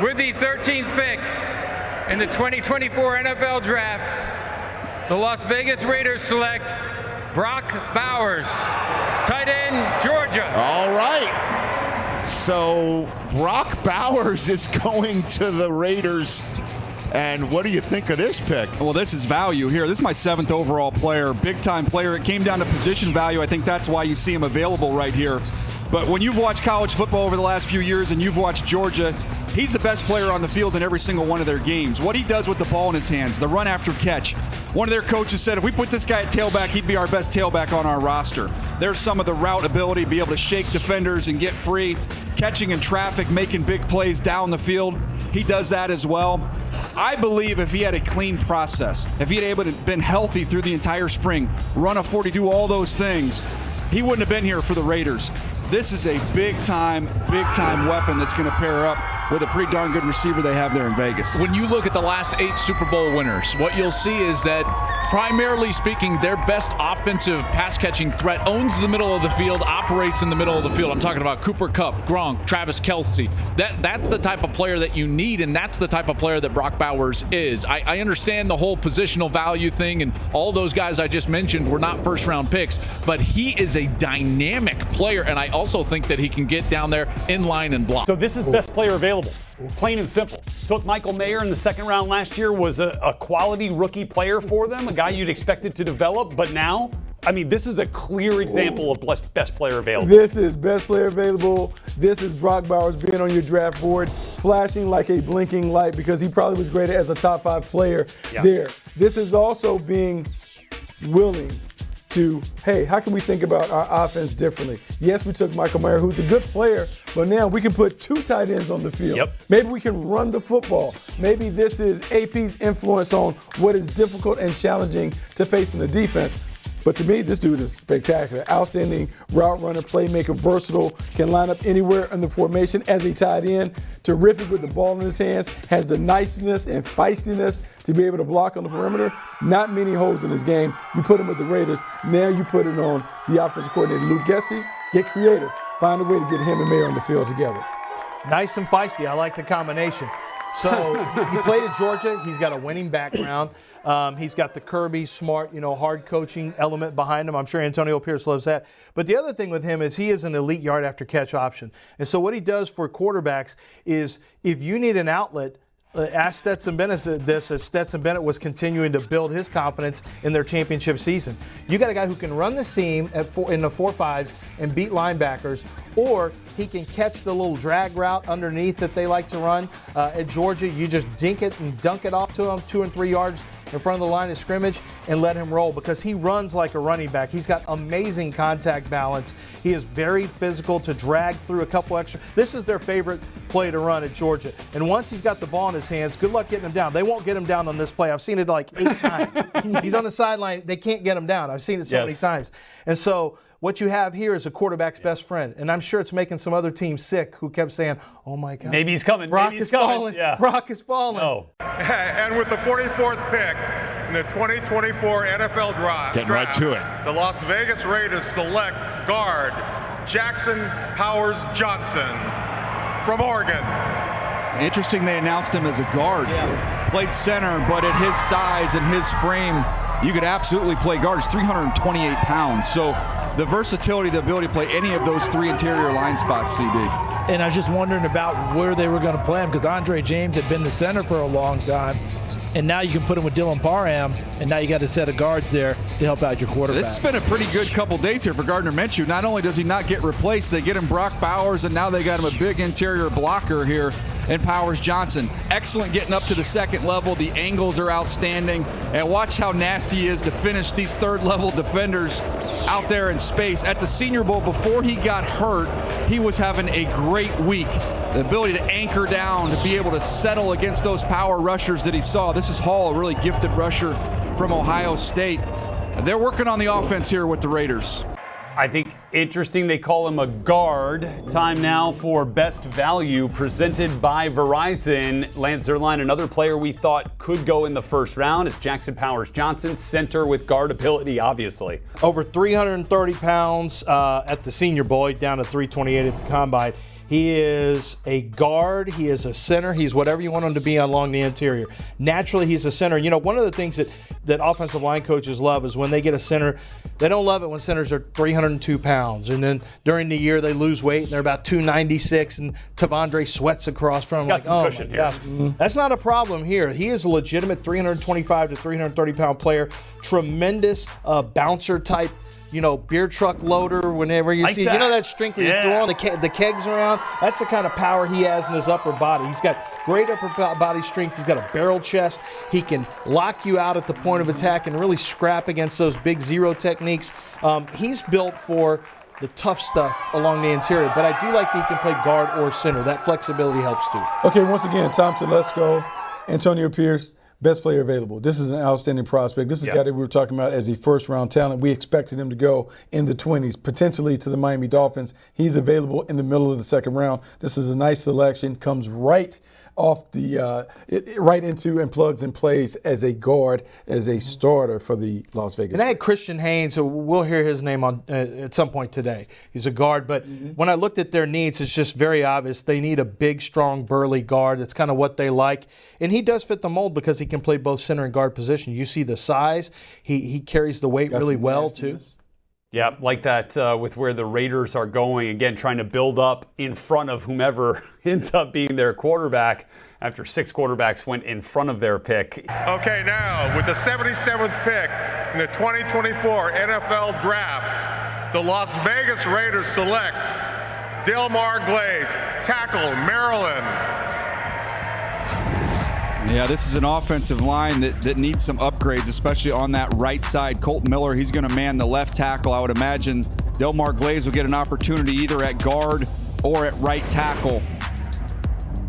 With the 13th pick in the 2024 NFL Draft, the Las Vegas Raiders select Brock Bowers, tight end, Georgia. All right. So Brock Bowers is going to the Raiders. And what do you think of this pick? Well, this is value here. This is my 7th overall player, big-time player. It came down to position value. I think that's why you see him available right here. But when you've watched college football over the last few years and you've watched Georgia, he's the best player on the field in every single one of their games. What he does with the ball in his hands, the run after catch. One of their coaches said if we put this guy at tailback, he'd be our best tailback on our roster. There's some of the route ability, be able to shake defenders and get free, catching in traffic, making big plays down the field. He does that as well. I believe if he had a clean process, if he had been healthy through the entire spring, run a 40, do all those things, he wouldn't have been here for the Raiders. This is a big-time weapon that's going to pair up with a pretty darn good receiver they have there in Vegas. When you look at the last 8 Super Bowl winners, what you'll see is that, primarily speaking, their best offensive pass-catching threat owns the middle of the field, operates in the middle of the field. I'm talking about Cooper Kupp, Gronk, Travis Kelce. That's the type of player that you need, and that's the type of player that Brock Bowers is. I understand the whole positional value thing, and all those guys I just mentioned were not first-round picks, but he is a dynamic player, and I also think that he can get down there in line and block. So this is best player available, plain and simple. Took Michael Mayer in the 2nd round last year, was a quality rookie player for them, a guy you'd expected to develop, but now, I mean, this is a clear example of best player available. This is best player available. This is Brock Bowers being on your draft board, flashing like a blinking light because he probably was graded as a top 5 player there. This is also being willing to, hey, how can we think about our offense differently? Yes, we took Michael Mayer, who's a good player, but now we can put 2 tight ends on the field. Yep. Maybe we can run the football. Maybe this is AP's influence on what is difficult and challenging to face in the defense. But to me, this dude is spectacular. Outstanding route runner, playmaker, versatile, can line up anywhere in the formation as a tight end. Terrific with the ball in his hands, has the niceness and feistiness to be able to block on the perimeter. Not many holes in his game. You put him with the Raiders. Now you put it on the offensive coordinator, Luke Gessie. Get creative. Find a way to get him and Mayer on the field together. Nice and feisty. I like the combination. So he played at Georgia. He's got a winning background. He's got the Kirby, smart, hard coaching element behind him. I'm sure Antonio Pierce loves that. But the other thing with him is he is an elite yard after catch option. And so what he does for quarterbacks is if you need an outlet, ask Stetson Bennett this as Stetson Bennett was continuing to build his confidence in their championship season. You got a guy who can run the seam in the 4-5s and beat linebackers, or he can catch the little drag route underneath that they like to run. At Georgia, you just dink it and dunk it off to him 2 and 3 yards in front of the line of scrimmage and let him roll because he runs like a running back. He's got amazing contact balance. He is very physical to drag through a couple extra. This is their favorite play to run at Georgia. And once he's got the ball in his hands, good luck getting him down. They won't get him down on this play. I've seen it like 8 times. He's on the sideline. They can't get him down. I've seen it so many times. And so what you have here is a quarterback's best friend. And I'm sure it's making some other teams sick who kept saying, oh, my God. Maybe he's coming. Brock Maybe he's is coming. falling. Yeah. Brock is falling. No. And with the 44th pick in the 2024 NFL Draft, Getting right to it. The Las Vegas Raiders select guard Jackson Powers Johnson from Oregon. Interesting they announced him as a guard. Played center, but at his size and his frame, you could absolutely play guard. He's 328 pounds. So the versatility, the ability to play any of those 3 interior line spots, CD. And I was just wondering about where they were going to play him because Andre James had been the center for a long time. And now you can put him with Dylan Parham, and now you got a set of guards there to help out your quarterback. This has been a pretty good couple days here for Gardner Minshew. Not only does he not get replaced, they get him Brock Bowers, and now they got him a big interior blocker here in Powers Johnson. Excellent getting up to the 2nd level. The angles are outstanding. And watch how nasty he is to finish these 3rd-level defenders out there in space. At the Senior Bowl, before he got hurt, he was having a great week. The ability to anchor down, to be able to settle against those power rushers that he saw. This is Hall, a really gifted rusher from Ohio State. They're working on the offense here with the Raiders. I think interesting they call him a guard. Time now for best value presented by Verizon. Lance Zierlein, another player we thought could go in the 1st round. It's Jackson Powers Johnson, center with guard ability, obviously. Over 330 pounds at the Senior Bowl, down to 328 at the Combine. He is a guard. He is a center. He's whatever you want him to be along the interior. Naturally, he's a center. You know, one of the things that offensive line coaches love is when they get a center, they don't love it when centers are 302 pounds. And then during the year, they lose weight and they're about 296, and Devondre sweats across from them. Got some cushion here. That's not a problem here. He is a legitimate 325 to 330 pound player. Tremendous bouncer type, beer truck loader. Whenever you see, that strength where you're throwing the kegs around. That's the kind of power he has in his upper body. He's got great upper body strength. He's got a barrel chest. He can lock you out at the point of attack and really scrap against those big zero techniques. He's built for the tough stuff along the interior, but I do like that he can play guard or center. That flexibility helps too. Okay, once again, Tom Telesco, Antonio Pierce, best player available. This is an outstanding prospect. This is a guy that we were talking about as a first-round talent. We expected him to go in the 20s, potentially to the Miami Dolphins. He's available in the middle of the second round. This is a nice selection. Comes right off the right into and plugs and plays as a guard, as a starter for the Las Vegas. And I had Christian Haynes, so we'll hear his name on at some point today. He's a guard, but when I looked at their needs, it's just very obvious. They need a big, strong, burly guard. That's kind of what they like. And he does fit the mold because he can play both center and guard position. You see the size. He carries the weight really well, too. Yeah, like that with where the Raiders are going, again, trying to build up in front of whomever ends up being their quarterback after 6 quarterbacks went in front of their pick. Okay, now with the 77th pick in the 2024 NFL Draft, the Las Vegas Raiders select Delmar Glaze, tackle, Maryland. Yeah, this is an offensive line that needs some upgrades, especially on that right side. Colton Miller, he's going to man the left tackle. I would imagine Delmar Glaze will get an opportunity either at guard or at right tackle.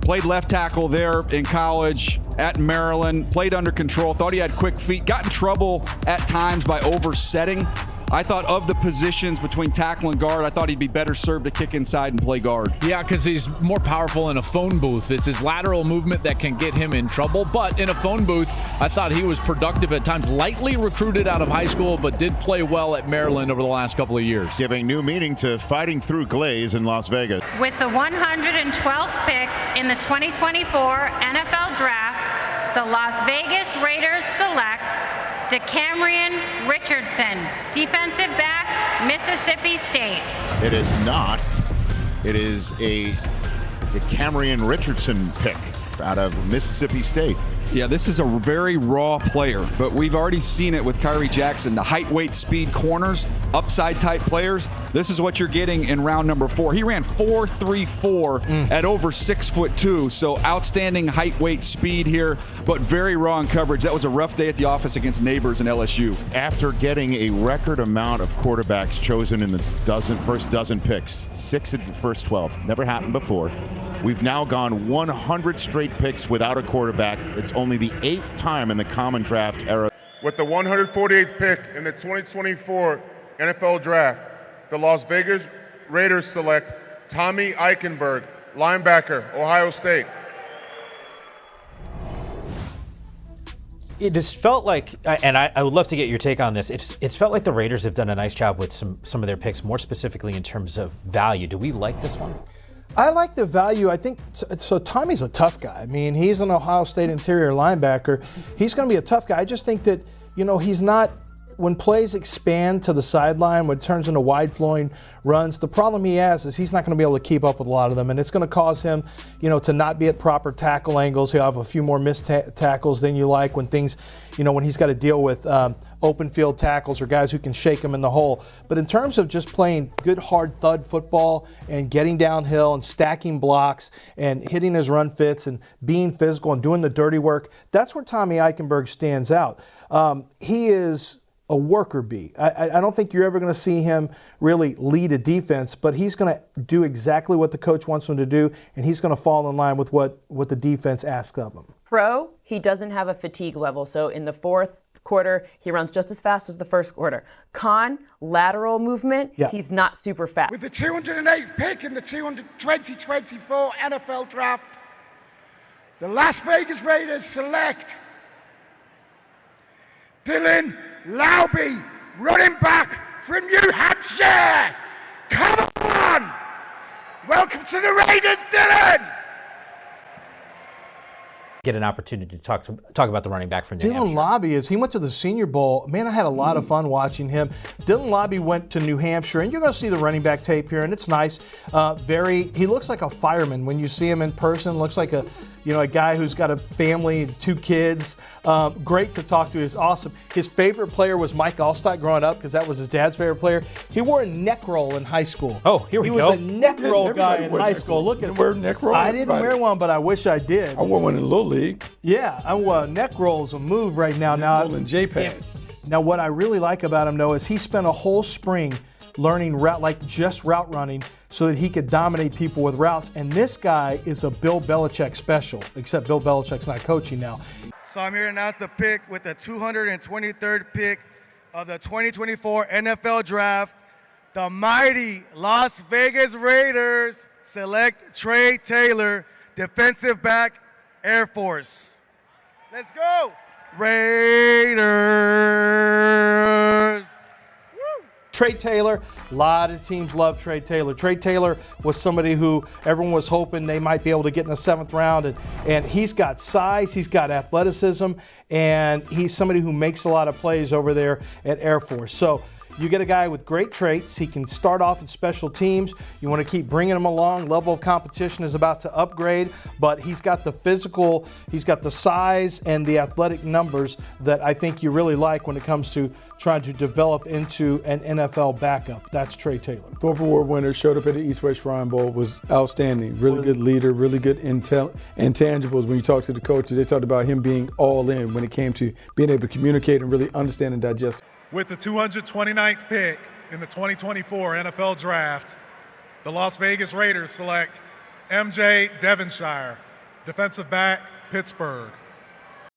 Played left tackle there in college at Maryland, played under control, thought he had quick feet, got in trouble at times by oversetting. I thought of the positions between tackle and guard, I thought he'd be better served to kick inside and play guard. Yeah, because he's more powerful in a phone booth. It's his lateral movement that can get him in trouble. But in a phone booth, I thought he was productive at times. Lightly recruited out of high school, but did play well at Maryland over the last couple of years. Giving new meaning to fighting through Glaze in Las Vegas. With the 112th pick in the 2024 NFL Draft, the Las Vegas Raiders select Decamerion Richardson, defensive back, Mississippi State. It is not. It is a Decamerion Richardson pick out of Mississippi State. Yeah, this is a very raw player, but we've already seen it with Kyrie Jackson. The height, weight, speed corners, upside type players. This is what you're getting in round number 4. He ran 4.34 at over 6'2", so outstanding height, weight, speed here, but very raw in coverage. That was a rough day at the office against Neighbors and LSU. After getting a record amount of quarterbacks chosen in the first dozen picks, 6 in the first 12, never happened before. We've now gone 100 straight picks without a quarterback. It's only the 8th time in the common draft era. With the 148th pick in the 2024 NFL Draft, the Las Vegas Raiders select Tommy Eichenberg, linebacker, Ohio State. It has felt like, and I would love to get your take on this, it's felt like the Raiders have done a nice job with some of their picks, more specifically in terms of value. Do we like this one? I like the value. I think so. Tommy's a tough guy. I mean, he's an Ohio State interior linebacker. He's going to be a tough guy. I just think that, he's not, when plays expand to the sideline, when it turns into wide flowing runs, the problem he has is he's not going to be able to keep up with a lot of them. And it's going to cause him, to not be at proper tackle angles. He'll have a few more missed tackles than you like when things, when he's got to deal with open field tackles or guys who can shake him in the hole. But in terms of just playing good hard thud football and getting downhill and stacking blocks and hitting his run fits and being physical and doing the dirty work, that's where Tommy Eichenberg stands out. He is a worker bee. I don't think you're ever going to see him really lead a defense, but he's going to do exactly what the coach wants him to do, and he's going to fall in line with what the defense asks of him. Pro, he doesn't have a fatigue level, so in the fourth quarter, he runs just as fast as the first quarter. Con, lateral movement, he's not super fast. With the 208th pick in the 2024 NFL Draft, the Las Vegas Raiders select Dylan Laube, running back from New Hampshire. Come on! Welcome to the Raiders, Dylan! Get an opportunity to talk about the running back from New Dylan Hampshire. Laube he went to the Senior Bowl. Man, I had a lot of fun watching him. Dylan Laube went to New Hampshire, and you're going to see the running back tape here, and it's nice. He looks like a fireman when you see him in person. Looks like a guy who's got a family and 2 kids. Great to talk to. He's awesome. His favorite player was Mike Allstott growing up because that was his dad's favorite player. He wore a neck roll in high school. Oh, here we go. He was a neck roll guy in high school. Look at him. Wear neck roll. I didn't wear one, but I wish I did. I wore one in Little League. Yeah, neck roll is a move right now. And JPEGs. Now, what I really like about him, though, is he spent a whole spring learning route running so that he could dominate people with routes. And this guy is a Bill Belichick special, except Bill Belichick's not coaching now. So I'm here to announce the pick with the 223rd pick of the 2024 NFL Draft. The mighty Las Vegas Raiders select Trey Taylor, defensive back, Air Force. Let's go, Raiders! Trey Taylor, a lot of teams love Trey Taylor. Trey Taylor was somebody who everyone was hoping they might be able to get in the 7th round, and he's got size, he's got athleticism, and he's somebody who makes a lot of plays over there at Air Force. So you get a guy with great traits. He can start off in special teams. You want to keep bringing him along. Level of competition is about to upgrade, but he's got the physical, he's got the size and the athletic numbers that I think you really like when it comes to trying to develop into an NFL backup. That's Trey Taylor. Thorpe Award winner, showed up at the East-West Shrine Bowl, was outstanding. Really good leader, really good intangibles. When you talk to the coaches, they talked about him being all in when it came to being able to communicate and really understand and digest. With the 229th pick in the 2024 NFL Draft, the Las Vegas Raiders select MJ Devonshire, defensive back, Pittsburgh.